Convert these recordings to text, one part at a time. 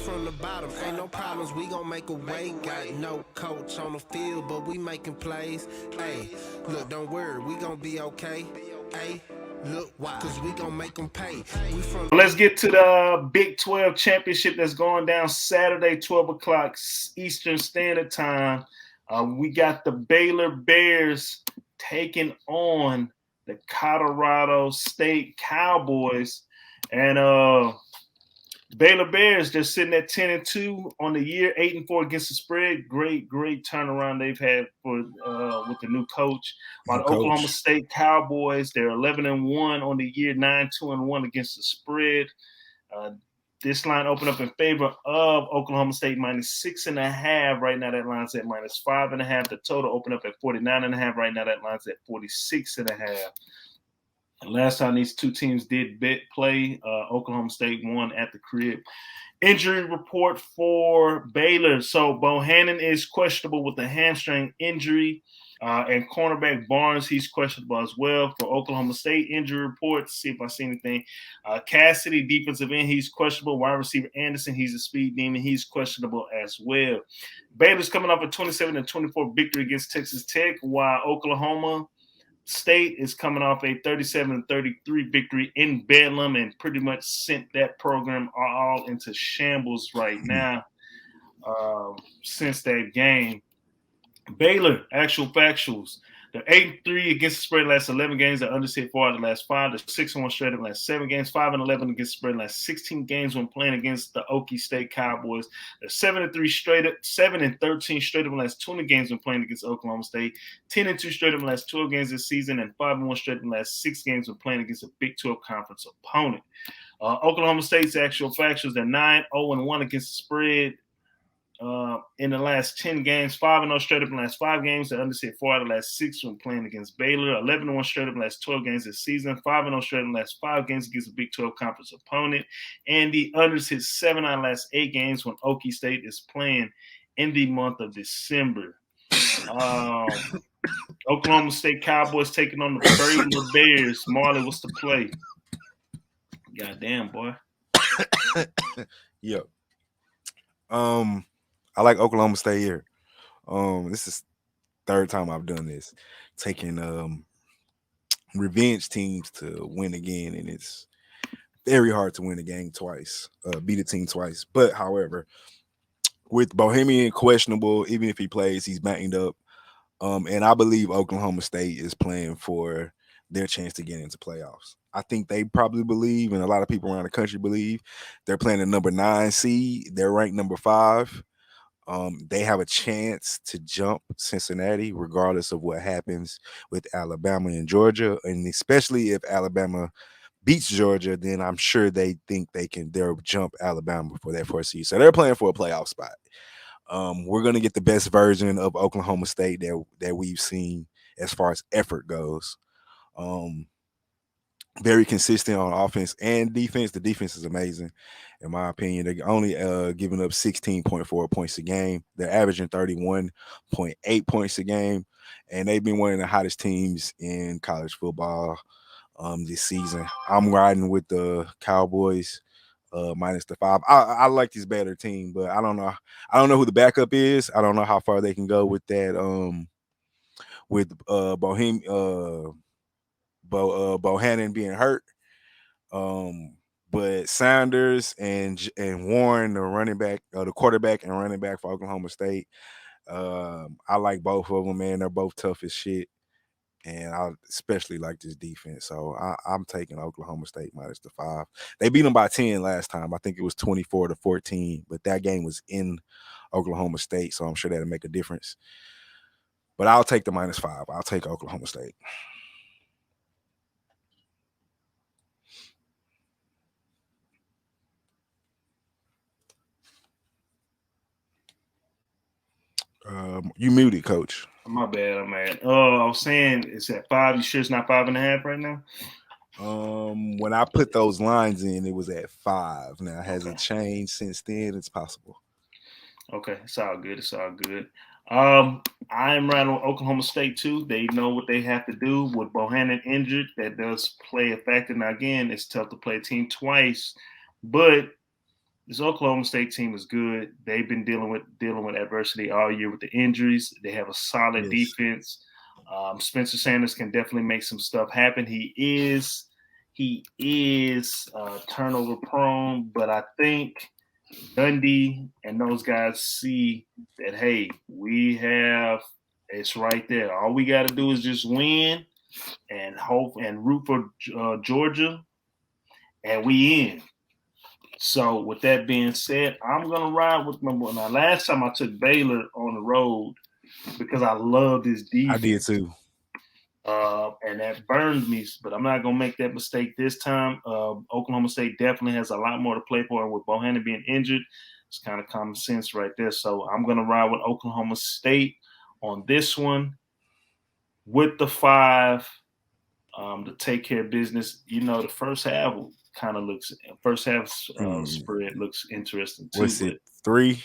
from the bottom, ain't no problems, we gon' make a way. Got no coach on the field, but we making plays. Hey, look, don't worry, we gon' be okay. Hey, look, why? Cause we gon' make them pay. We from. Let's get to the Big 12 championship that's going down Saturday, 12 o'clock Eastern Standard Time. We got the Baylor Bears taking on the Colorado State Cowboys. And Baylor Bears, they're sitting at 10-2 on the year, 8-4 against the spread. Great turnaround they've had for with the new coach. While the Oklahoma State Cowboys, they're 11-1 on the year, 9-2-1 against the spread. This line opened up in favor of Oklahoma State -6.5. Right now, that line's at -5.5. The total opened up at 49.5. Right now, that line's at 46.5. Last time these two teams did play, Oklahoma State won at the crib. Injury report for Baylor. So Bohannon is questionable with a hamstring injury. And cornerback Barnes, he's questionable as well. For Oklahoma State injury report, see if I see anything. Cassidy, defensive end, he's questionable. Wide receiver Anderson, he's a speed demon. He's questionable as well. Baylor's coming off a 27-24 victory against Texas Tech, while Oklahoma State is coming off a 37-33 victory in Bedlam and pretty much sent that program all into shambles right now since that game. Baylor, actual factuals. They're 8-3 against the spread last 11 games. They're undersized 4 out of the last 5. They're 6-1 straight up last 7 games. 5-11 against the spread last 16 games when playing against the Okie State Cowboys. They're 7-3 straight up, 7-13 straight up in the last 20 games when playing against Oklahoma State. 10-2 straight up in the last 12 games this season, and 5-1 straight up in the last 6 games when playing against a Big 12 conference opponent. Oklahoma State's actual factuals, they're 9-0-1 against the spread. In the last 10 games, 5-0 straight up in the last 5 games. They're undersized 4 out of the last 6 when playing against Baylor. 11-1 straight up in the last 12 games this season. 5-0 straight up in the last 5 games against a Big 12 conference opponent. And the undersized 7 out of the last 8 games when Okie State is playing in the month of December. Oklahoma State Cowboys taking on the Baylor Bears. Marley, what's the play? Goddamn, boy. Yep. I like Oklahoma State here. This is third time I've done this, taking revenge teams to win again, and it's very hard to win a game twice, beat a team twice. But however, with Bohemian questionable, even if he plays, he's banged up. And I believe Oklahoma State is playing for their chance to get into playoffs. I think they probably believe, and a lot of people around the country believe, they're playing a number 9 seed. They're ranked number 5. They have a chance to jump Cincinnati, regardless of what happens with Alabama and Georgia, and especially if Alabama beats Georgia, then I'm sure they think they'll jump Alabama for that 4th seed. So they're playing for a playoff spot. We're gonna get the best version of Oklahoma State that we've seen as far as effort goes. Very consistent on offense and defense. The defense is amazing, in my opinion. They're only giving up 16.4 points a game. They're averaging 31.8 points a game, and they've been one of the hottest teams in college football this season. I'm riding with the Cowboys minus the 5. I like this better team, but I don't know. I don't know who the backup is. I don't know how far they can go with that. With Bohannon being hurt. But Sanders and Warren, the running back, the quarterback and running back for Oklahoma State. I like both of them, man. They're both tough as shit. And I especially like this defense. So I'm taking Oklahoma State minus the 5. They beat them by 10 last time. I think it was 24-14, but that game was in Oklahoma State, so I'm sure that'll make a difference. But I'll take the minus 5. I'll take Oklahoma State. You muted, Coach. My bad, I'm mad. Oh, I was saying it's at 5. You sure it's not 5.5 right now? When I put those lines in, it was at 5. Now, has it changed since then? It's possible. Okay, it's all good. It's all good. I'm right on Oklahoma State too. They know what they have to do with Bohannon injured. That does play a factor. Now again, it's tough to play a team twice, but this Oklahoma State team is good. They've been dealing with adversity all year with the injuries. They have a solid defense. Spencer Sanders can definitely make some stuff happen. He is turnover prone, but I think Dundee and those guys see that, hey, it's right there. All we got to do is just win and hope and root for Georgia, and we in. So with that being said, I'm gonna ride with my boy. Now, last time I took Baylor on the road because I loved his defense. I did too. And that burned me, but I'm not gonna make that mistake this time. Oklahoma State definitely has a lot more to play for, and with Bohannon being injured, it's kind of common sense right there. So I'm gonna ride with Oklahoma State on this one with the 5 to take care of business. You know, the first half kind of looks. Spread looks interesting too. What's it? 3?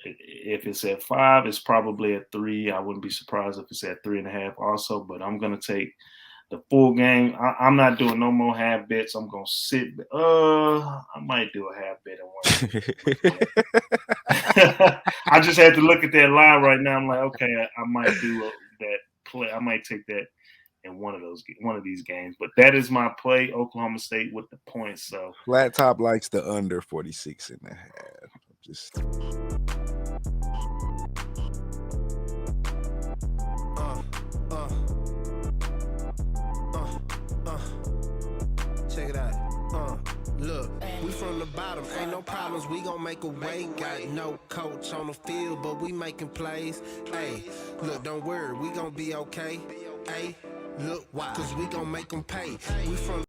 If it's at 5, it's probably at 3. I wouldn't be surprised if it's at 3.5 also, but I'm going to take the full game. I'm not doing no more half bets. I'm going to sit. I might do a half bet on one. I just had to look at that line right now. I'm like, okay, I might do that play. I might take that in one of these games. But that is my play, Oklahoma State with the points. So Flat Top likes the under 46.5. Just check it out. Look, we from the bottom, ain't no problems, we gon' make a way. Got no coach on the field, but we making plays. Hey, look, don't worry, we gon' be okay. Hey, look, why? Cause we gon' make them pay. We from